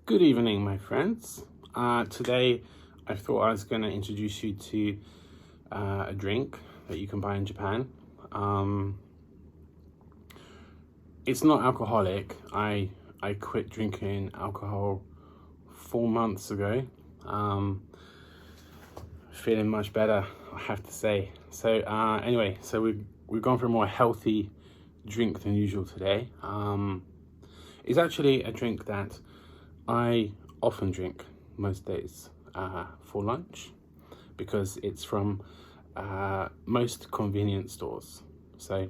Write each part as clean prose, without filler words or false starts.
Good evening, my friends. Today, I thought I was going to introduce you to a drink that you can buy in Japan. It's not alcoholic. I quit drinking alcohol 4 months ago. Feeling much better, I have to say. So anyway, we've gone for a more healthy drink than usual today. It's actually a drink that I often drink most days for lunch because it's from most convenience stores. So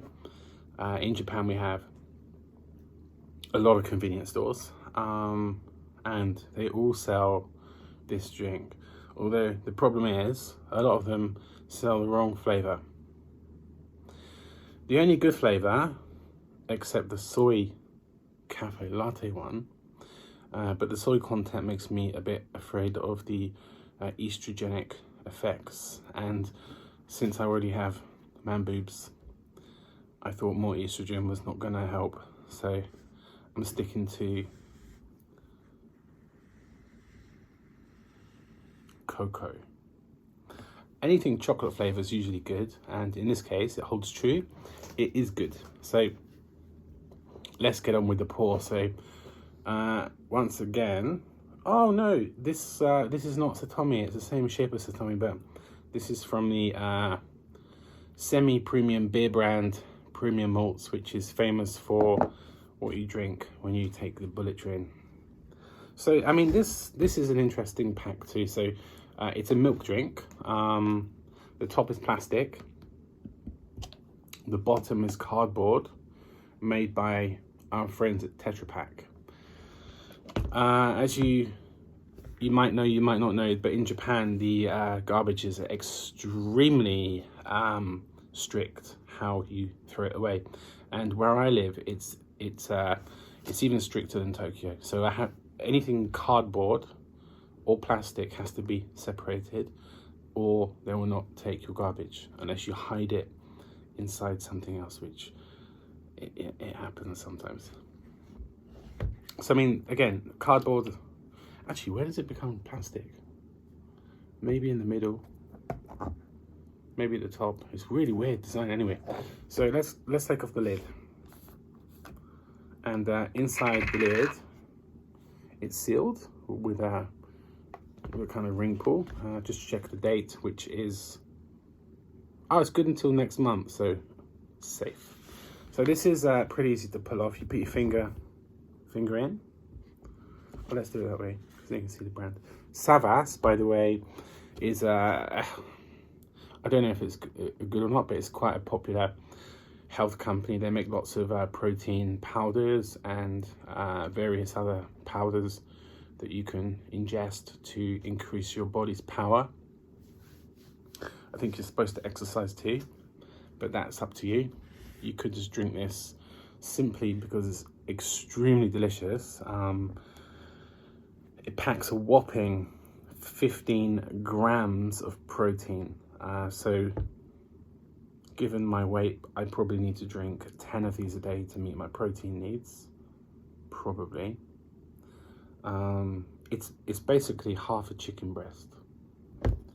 in Japan we have a lot of convenience stores and they all sell this drink. Although the problem is a lot of them sell the wrong flavor. The only good flavor, except the soy cafe latte one, but the soy content makes me a bit afraid of the estrogenic effects. And since I already have man boobs, I thought more estrogen was not gonna help. So I'm sticking to cocoa. Anything chocolate flavor is usually good, and in this case it holds true. It is good. So let's get on with the pour. So once again, oh no, this is not Satomi. It's the same shape as Satomi, but this is from the semi-premium beer brand Premium Malts, which is famous for what you drink when you take the bullet train. So I mean, this is an interesting pack too. So it's a milk drink. The top is plastic. The bottom is cardboard, made by our friends at Tetra Pak. As you might know, you might not know, but in Japan the garbages are extremely strict how you throw it away, and where I live, it's even stricter than Tokyo. So I have anything cardboard or plastic has to be separated, or they will not take your garbage unless you hide it inside something else, which it happens sometimes. So I mean, again, cardboard, actually, where does it become plastic? Maybe in the middle, maybe at the top. It's really weird design anyway. So let's take off the lid. And inside the lid, it's sealed with a kind of ring pull. Just check the date, which is, oh, it's good until next month, so it's safe. So this is pretty easy to pull off. You put your finger in. Well, let's do it that way so you can see the brand. Savas, by the way, is I don't know if it's good or not, but it's quite a popular health company. They make lots of protein powders and various other powders that you can ingest to increase your body's power. I think you're supposed to exercise too, but that's up to you. You could just drink this simply because it's extremely delicious. It packs a whopping 15 grams of protein. So given my weight, I probably need to drink 10 of these a day to meet my protein needs, probably. It's basically half a chicken breast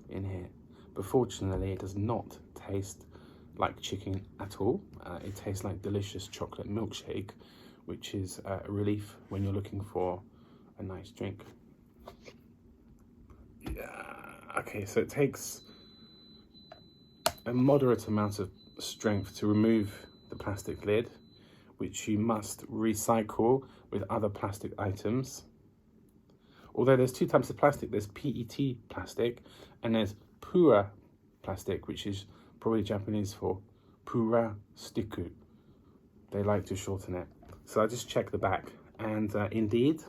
in here, but fortunately it does not taste like chicken at all. It tastes like delicious chocolate milkshake, which is a relief when you're looking for a nice drink. Yeah. Okay, so it takes a moderate amount of strength to remove the plastic lid, which you must recycle with other plastic items. Although there's two types of plastic, there's PET plastic and there's pura plastic, which is probably Japanese for pura stiku. They like to shorten it. So I just checked the back, and indeed,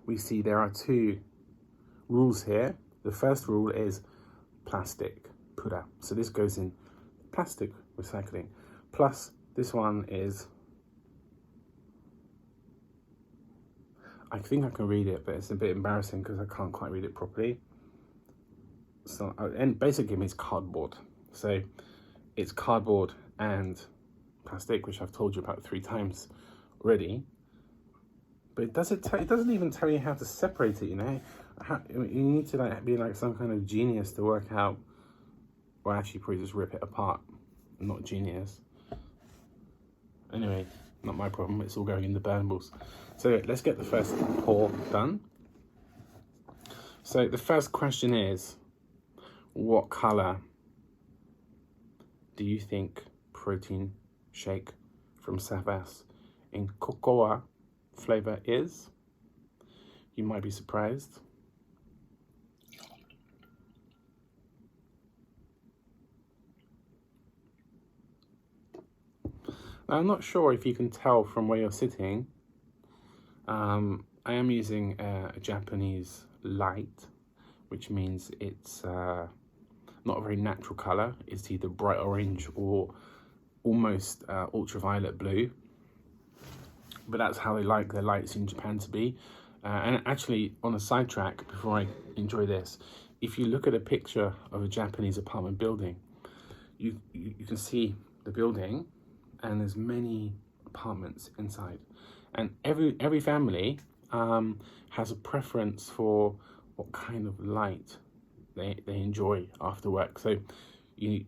we see there are two rules here. The first rule is plastic, pura. So this goes in plastic recycling. Plus, this one is, I think I can read it, but it's a bit embarrassing because I can't quite read it properly. So, and basically it means cardboard. So it's cardboard and plastic, which I've told you about 3 times already. But it doesn't even tell you how to separate it, you know. You need to like be like some kind of genius to work out, or actually probably just rip it apart. I'm not genius. Anyway, not my problem. It's all going in the burnables. So let's get the first pour done. So the first question is, what color do you think protein shake from Savas in cocoa flavor is? You might be surprised. Now, I'm not sure if you can tell from where you're sitting. I am using a Japanese light, which means it's not a very natural color. It's either bright orange or almost ultraviolet blue. But that's how they like their lights in Japan to be. And actually, on a sidetrack, before I enjoy this, if you look at a picture of a Japanese apartment building, you can see the building, and there's many apartments inside, and every family has a preference for what kind of light they enjoy after work. So you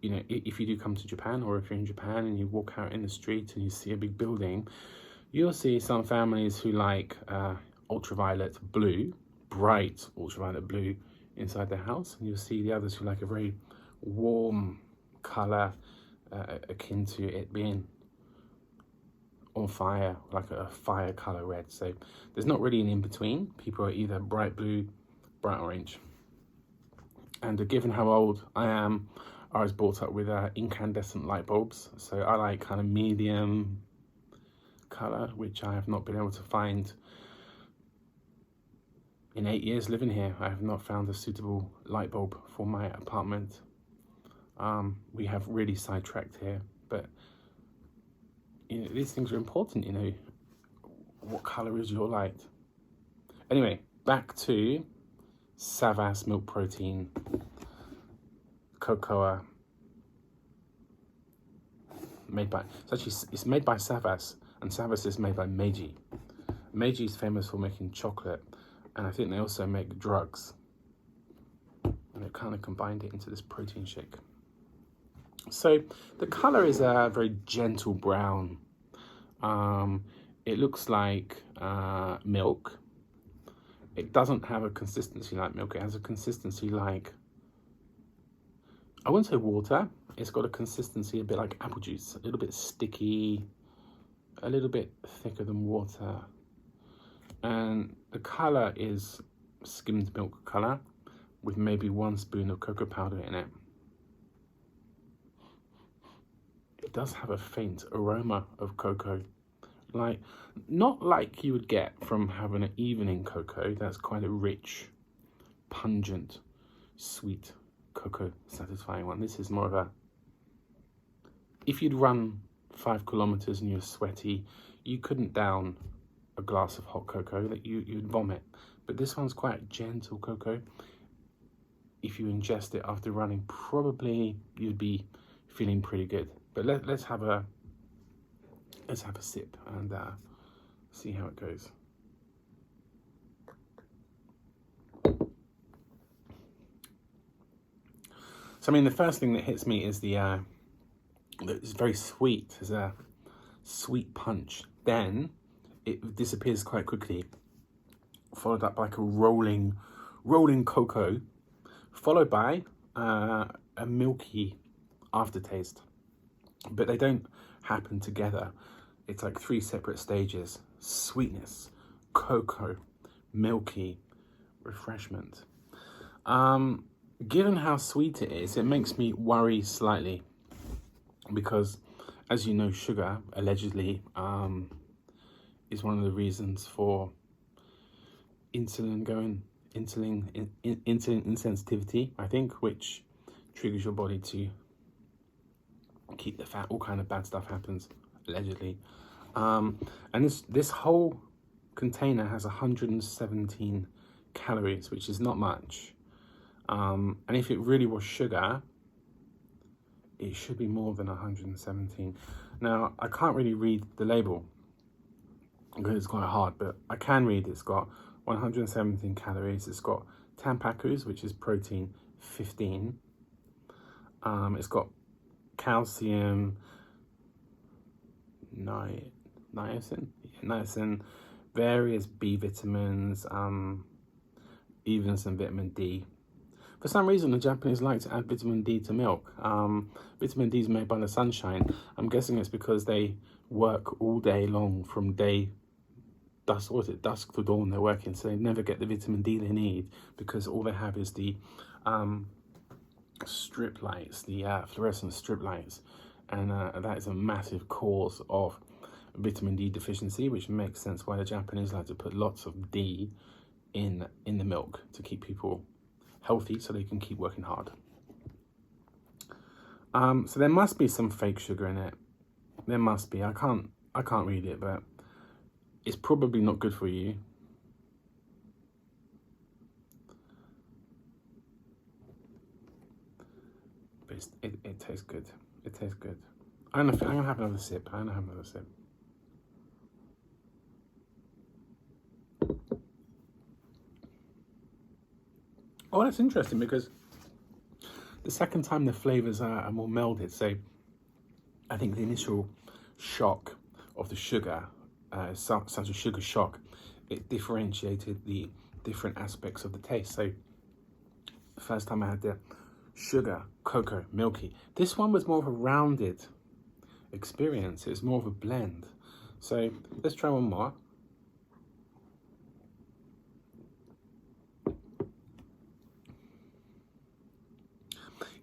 know, if you do come to Japan, or if you're in Japan and you walk out in the street and you see a big building, you'll see some families who like ultraviolet blue, bright ultraviolet blue inside their house, and you'll see the others who like a very warm color, akin to it being on fire, like a fire color red. So there's not really an in-between. People are either bright blue, bright orange. And given how old I am, I was brought up with incandescent light bulbs. So I like kind of medium color, which I have not been able to find in 8 years living here. I have not found a suitable light bulb for my apartment. We have really sidetracked here, but you know, these things are important. You know, what color is your light? Anyway, back to Savas milk protein cocoa, it's made by Savas, and Savas is made by Meiji. Meiji is famous for making chocolate, and I think they also make drugs, and they've kind of combined it into this protein shake. So the color is a very gentle brown. It looks like milk. It doesn't have a consistency like milk. It has a consistency like, I wouldn't say water. It's got a consistency a bit like apple juice, a little bit sticky, a little bit thicker than water. And the color is skimmed milk color with maybe 1 spoon of cocoa powder in it. It does have a faint aroma of cocoa, like not like you would get from having an evening cocoa. That's quite a rich, pungent, sweet cocoa satisfying one. This is more of a, if you'd run 5 kilometers and you're sweaty, you couldn't down a glass of hot cocoa, that you'd vomit. But this one's quite gentle cocoa. If you ingest it after running, probably you'd be feeling pretty good. But let's have a sip and see how it goes. So I mean, the first thing that hits me is it's very sweet. There's a sweet punch. Then it disappears quite quickly, followed up by like a rolling cocoa, followed by a milky aftertaste. But they don't happen together. It's like 3 separate stages: sweetness, cocoa, milky, refreshment. Given how sweet it is, it makes me worry slightly, because, as you know, sugar allegedly is one of the reasons for insulin insensitivity, I think, which triggers your body to keep the fat. All kind of bad stuff happens, allegedly. And this whole container has 117 calories, which is not much. And if it really was sugar, it should be more than 117. Now, I can't really read the label, because it's quite hard, but I can read. It's got 117 calories. It's got tampakus, which is protein 15. It's got calcium, niacin, various B vitamins, even some vitamin D. For some reason, the Japanese like to add vitamin D to milk. Vitamin D is made by the sunshine. I'm guessing it's because they work all day long from dusk to dawn. They're working, so they never get the vitamin D they need because all they have is the strip lights, the fluorescent strip lights, and that is a massive cause of vitamin D deficiency, which makes sense why the Japanese like to put lots of D in the milk to keep people healthy so they can keep working hard. So there must be some fake sugar in it. There must be. I can't read it, but it's probably not good for you. But it tastes good. It tastes good. I'm gonna have another sip. Oh, that's interesting because the second time the flavors are more melded. So I think the initial shock of the sugar, such a sugar shock, it differentiated the different aspects of the taste. So the first time I had the sugar, cocoa, milky. This one was more of a rounded experience. It was more of a blend. So let's try one more.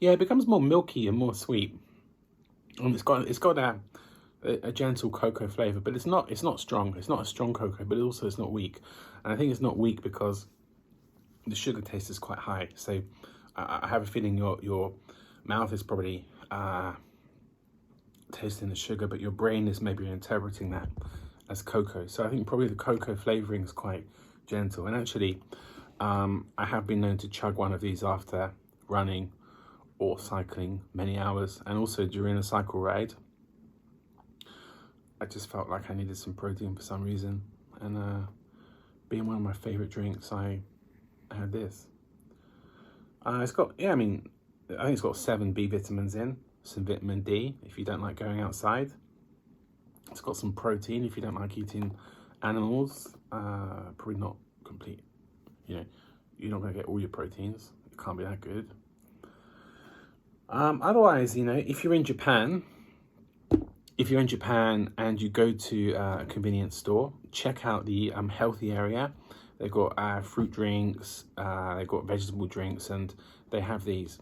Yeah, it becomes more milky and more sweet. It's got a gentle cocoa flavor, but it's not strong. It's not a strong cocoa, but also it's not weak. And I think it's not weak because the sugar taste is quite high. So I have a feeling your mouth is probably tasting the sugar, but your brain is maybe interpreting that as cocoa. So I think probably the cocoa flavoring is quite gentle. And actually, I have been known to chug one of these after running or cycling many hours, and also during a cycle ride. I just felt like I needed some protein for some reason, and being one of my favorite drinks, I had this. It's got, I think it's got 7 B vitamins in, some vitamin D if you don't like going outside. It's got some protein if you don't like eating animals. Probably not complete, you're not gonna get all your proteins. It can't be that good. Otherwise, if you're in Japan and you go to a convenience store, check out the healthy area. They've got fruit drinks, they've got vegetable drinks, and they have these.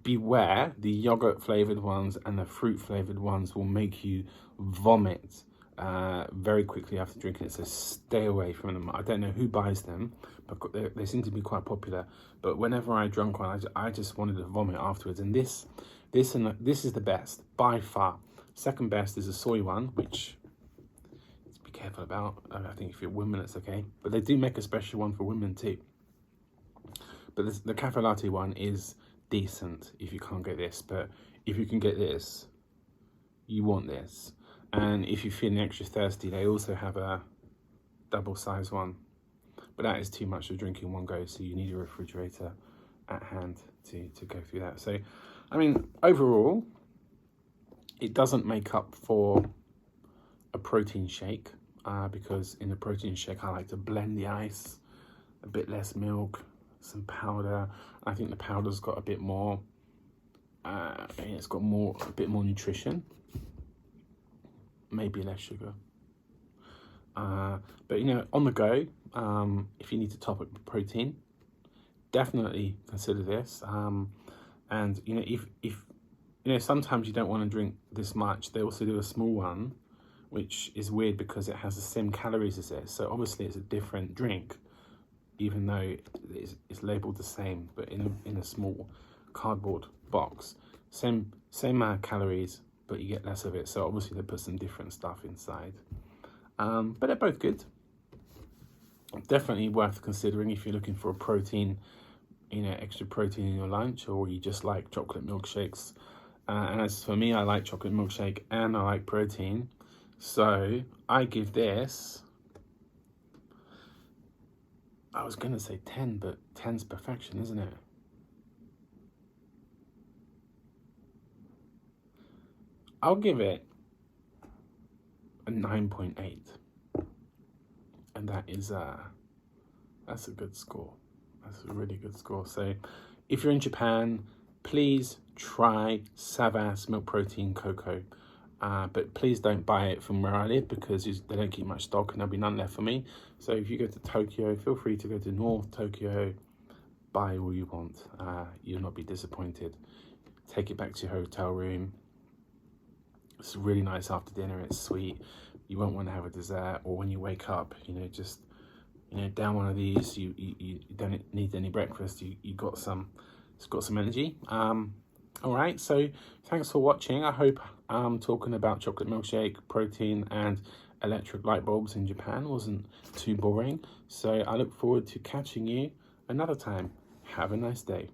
Beware, the yogurt flavored ones and the fruit flavored ones will make you vomit very quickly after drinking it, so stay away from them. I don't know who buys them, but they seem to be quite popular. But whenever I drank one, I just wanted to vomit afterwards. And this is the best by far. Second best is a soy one, which let's be careful about. I think if you're women, it's okay, but they do make a special one for women too. But the cafe latte one is decent if you can't get this, but if you can get this, you want this. And if you're feeling extra thirsty, they also have a double size one, but that is too much to drink in one go, so you need a refrigerator at hand to go through that. So overall, it doesn't make up for a protein shake, because in a protein shake I like to blend the ice, a bit less milk, some powder. I think the powder's got a bit more, it's got a bit more nutrition, maybe less sugar. But on the go, if you need to top up with protein, definitely consider this. And if sometimes you don't want to drink this much, they also do a small one, which is weird because it has the same calories as this. So obviously it's a different drink, even though it's labeled the same, but in a small cardboard box. Same calories, but you get less of it. So obviously they put some different stuff inside. But they're both good. Definitely worth considering if you're looking for a protein, extra protein in your lunch, or you just like chocolate milkshakes. And as for me, I like chocolate milkshake and I like protein. So I give this I was going to say 10, but 10's perfection, isn't it? I'll give it a 9.8. And that is that's a good score. That's a really good score. So if you're in Japan, please try Savas milk protein cocoa. But please don't buy it from where I live because they don't keep much stock and there'll be none left for me. So if you go to Tokyo, feel free to go to North Tokyo, buy all you want. You'll not be disappointed. Take it back to your hotel room. It's really nice after dinner. It's sweet. You won't want to have a dessert, or when you wake up, just down one of these. You don't need any breakfast. You got some. It's got some energy. All right. So thanks for watching. I hope talking about chocolate milkshake, protein, and electric light bulbs in Japan wasn't too boring. So I look forward to catching you another time. Have a nice day.